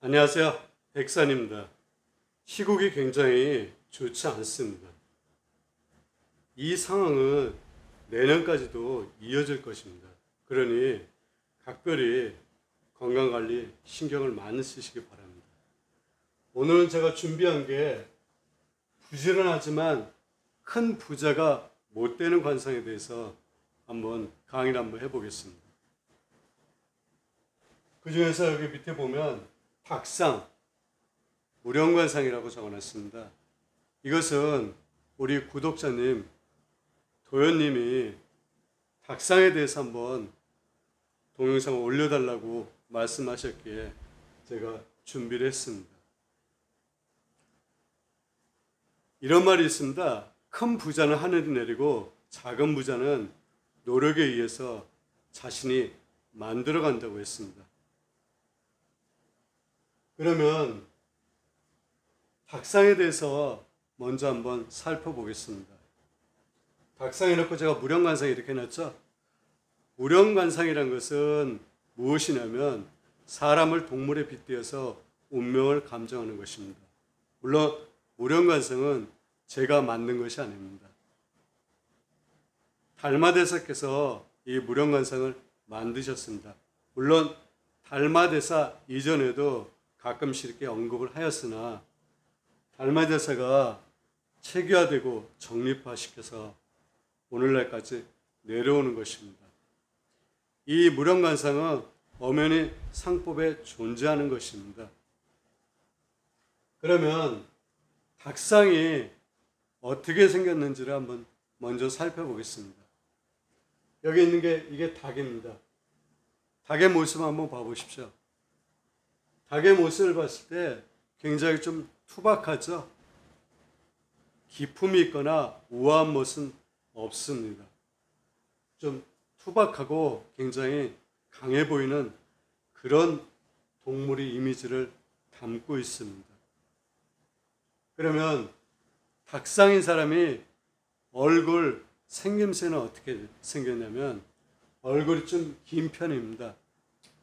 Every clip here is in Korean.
안녕하세요. 백산입니다. 시국이 굉장히 좋지 않습니다. 이 상황은 내년까지도 이어질 것입니다. 그러니 각별히 건강관리 신경을 많이 쓰시기 바랍니다. 오늘은 제가 준비한 게 부지런하지만 큰 부자가 못 되는 관상에 대해서 강의를 한번 해보겠습니다. 그 중에서 여기 밑에 보면 닭상, 무령관상이라고 적어놨습니다. 이것은 우리 구독자님, 도현님이 닭상에 대해서 한번 동영상을 올려달라고 말씀하셨기에 제가 준비를 했습니다. 이런 말이 있습니다. 큰 부자는 하늘이 내리고 작은 부자는 노력에 의해서 자신이 만들어간다고 했습니다. 그러면 닭상에 대해서 먼저 한번 살펴보겠습니다. 닭상에 놓고 제가 무령관상 이렇게 해놨죠. 무령관상이란 것은 무엇이냐면 사람을 동물에 빗대어서 운명을 감정하는 것입니다. 물론 무령관상은 제가 만든 것이 아닙니다. 달마대사께서 이 무령관상을 만드셨습니다. 물론 달마대사 이전에도 가끔씩 이렇게 언급을 하였으나 달마대사가 체계화되고 정립화시켜서 오늘날까지 내려오는 것입니다. 이 무령관상은 엄연히 상법에 존재하는 것입니다. 그러면 닭상이 어떻게 생겼는지를 한번 먼저 살펴보겠습니다. 여기 있는 게 이게 닭입니다. 닭의 모습 한번 봐보십시오. 닭의 모습을 봤을 때 굉장히 좀 투박하죠. 기품이 있거나 우아한 모습은 없습니다. 좀 투박하고 굉장히 강해 보이는 그런 동물의 이미지를 담고 있습니다. 그러면 닭상인 사람이 얼굴 생김새는 어떻게 생겼냐면 얼굴이 좀 긴 편입니다.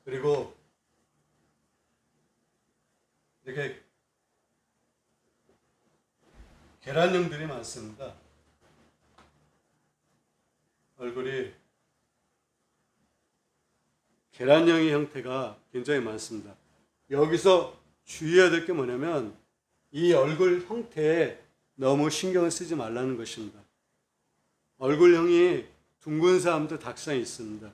그리고 이렇게 계란형들이 많습니다. 얼굴이 계란형의 형태가 굉장히 많습니다. 여기서 주의해야 될 게 뭐냐면 이 얼굴 형태에 너무 신경을 쓰지 말라는 것입니다. 얼굴형이 둥근 사람도 닭상에 있습니다.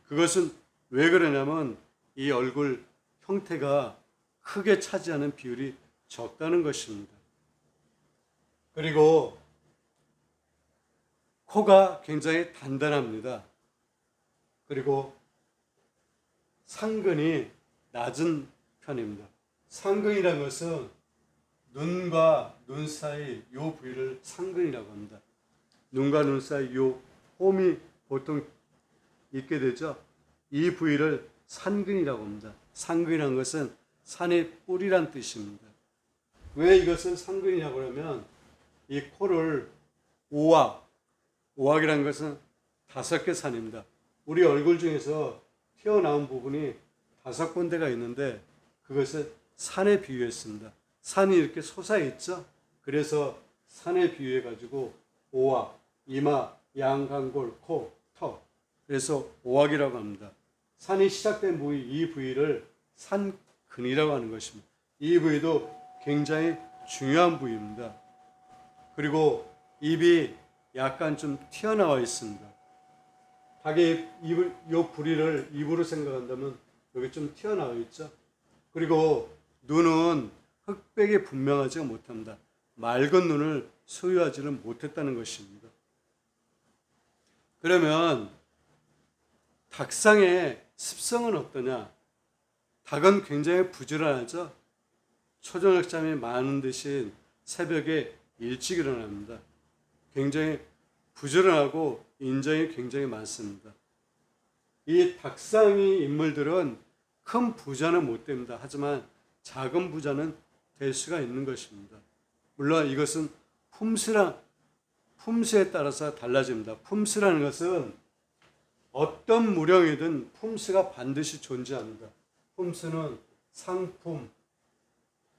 그것은 왜 그러냐면 이 얼굴 형태가 크게 차지하는 비율이 적다는 것입니다. 그리고 코가 굉장히 단단합니다. 그리고 상근이 낮은 편입니다. 상근이라는 것은 눈과 눈 사이 이 부위를 상근이라고 합니다. 눈과 눈 사이 이 홈이 보통 있게 되죠. 이 부위를 산근이라고 합니다. 산근이라는 것은 산의 뿌리란 뜻입니다. 왜 이것을 상근이라고 하면 이 코를 오악이라는 것은 5개 산입니다. 우리 얼굴 중에서 튀어나온 부분이 5군데가 있는데 그것을 산에 비유했습니다. 산이 이렇게 솟아있죠. 그래서 산에 비유해가지고 오악, 이마, 양강골, 코, 턱. 그래서 오악이라고 합니다. 산이 시작된 부위, 이 부위를 산근이라고 하는 것입니다. 이 부위도 굉장히 중요한 부위입니다. 그리고 입이 약간 좀 튀어나와 있습니다. 닭의 이 부리를 입으로 생각한다면 여기 좀 튀어나와 있죠. 그리고 눈은 흑백이 분명하지 못합니다. 맑은 눈을 소유하지는 못했다는 것입니다. 그러면 닭상의 습성은 어떠냐? 닭은 굉장히 부지런하죠. 초저녁잠이 많은 대신 새벽에 일찍 일어납니다. 굉장히 부지런하고 인정이 굉장히 많습니다. 이 닭상의 인물들은 큰 부자는 못 됩니다. 하지만 작은 부자는 될 수가 있는 것입니다. 물론 이것은 품수에 따라서 달라집니다. 품수라는 것은 어떤 무령이든 품수가 반드시 존재합니다. 품수는 상품,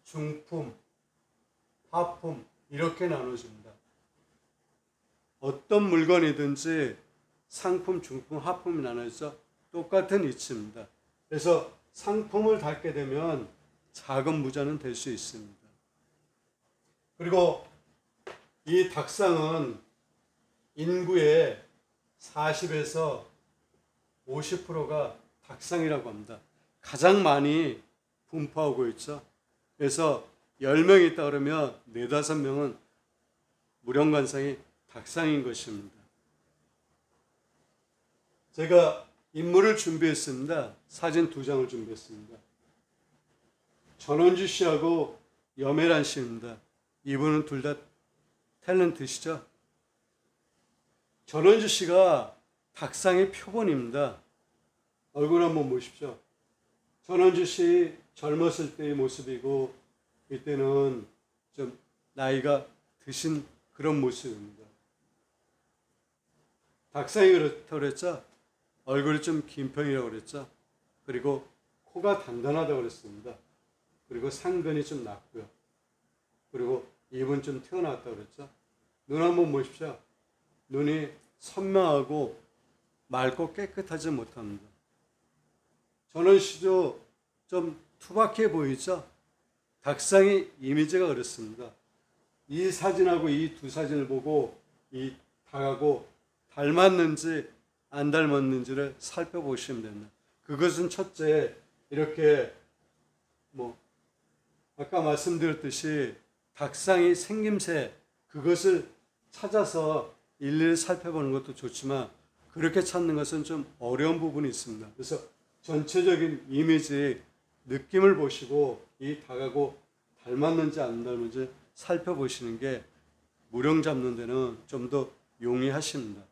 중품, 하품 이렇게 나눠집니다. 어떤 물건이든지 상품, 중품, 하품이 나눠져 똑같은 이치입니다. 그래서 상품을 닫게 되면 작은 부자는 될 수 있습니다. 그리고 이 닭상은 인구의 40에서 50%가 닭상이라고 합니다. 가장 많이 분포하고 있죠. 그래서 10명 있다 그러면 4, 5명은 무령관상이 닭상인 것입니다. 제가 인물을 준비했습니다. 사진 2장을 준비했습니다. 전원주 씨하고 염혜란 씨입니다. 이분은 둘 다 탤런트시죠. 전원주 씨가 닭상의 표본입니다. 얼굴 한번 보십시오. 전원주 씨 젊었을 때의 모습이고 이때는 좀 나이가 드신 그런 모습입니다. 닭상이 그렇다고 그랬죠. 얼굴이 좀 긴 편이라고 그랬죠. 그리고 코가 단단하다고 그랬습니다. 그리고 상근이 좀 낮고요. 그리고 입은 좀 튀어나왔다고 그랬죠. 눈 한번 보십시오. 눈이 선명하고 맑고 깨끗하지 못합니다. 전원 씨도 좀 투박해 보이죠. 닭상의 이미지가 그렇습니다. 이 사진하고 이 두 사진을 보고 이 닭하고 닮았는지 안 닮았는지를 살펴보시면 됩니다. 그것은 첫째, 이렇게 아까 말씀드렸듯이 닭상의 생김새, 그것을 찾아서 일일이 살펴보는 것도 좋지만 그렇게 찾는 것은 좀 어려운 부분이 있습니다. 그래서 전체적인 이미지, 느낌을 보시고 이 닭하고 닮았는지 안 닮았는지 살펴보시는 게 무령 잡는 데는 좀 더 용이하십니다.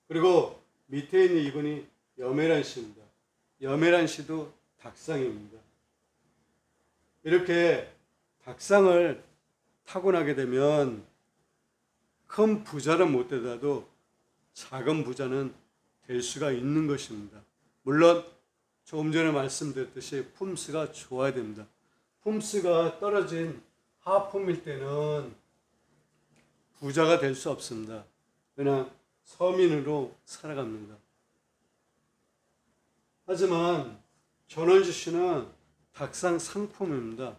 그리고 밑에 있는 이분이 염혜란 씨입니다. 염혜란 씨도 닭상입니다. 이렇게 닭상을 타고나게 되면 큰 부자는 못 되더라도 작은 부자는 될 수가 있는 것입니다. 물론 조금 전에 말씀드렸듯이 품수가 좋아야 됩니다. 품수가 떨어진 하품일 때는 부자가 될 수 없습니다. 그냥 서민으로 살아갑니다. 하지만 전원주 씨는 닭상 상품입니다.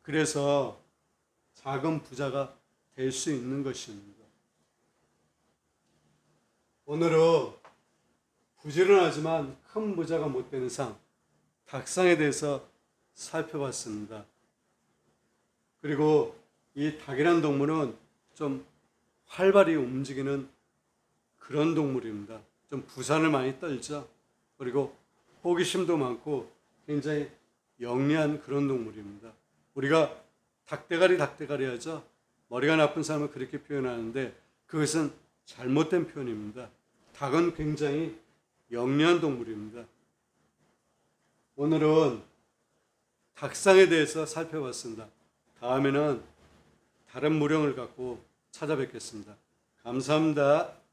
그래서 작은 부자가 될 수 있는 것입니다. 오늘은 부지런하지만 큰 부자가 못 되는 상, 닭상에 대해서 살펴봤습니다. 그리고 이 닭이란 동물은 좀 활발히 움직이는 그런 동물입니다. 좀 부산을 많이 떨죠. 그리고 호기심도 많고 굉장히 영리한 그런 동물입니다. 우리가 닭대가리 하죠. 머리가 나쁜 사람은 그렇게 표현하는데 그것은 잘못된 표현입니다. 닭은 굉장히 영리한 동물입니다. 오늘은 닭상에 대해서 살펴봤습니다. 다음에는 다른 무령을 갖고 찾아뵙겠습니다. 감사합니다.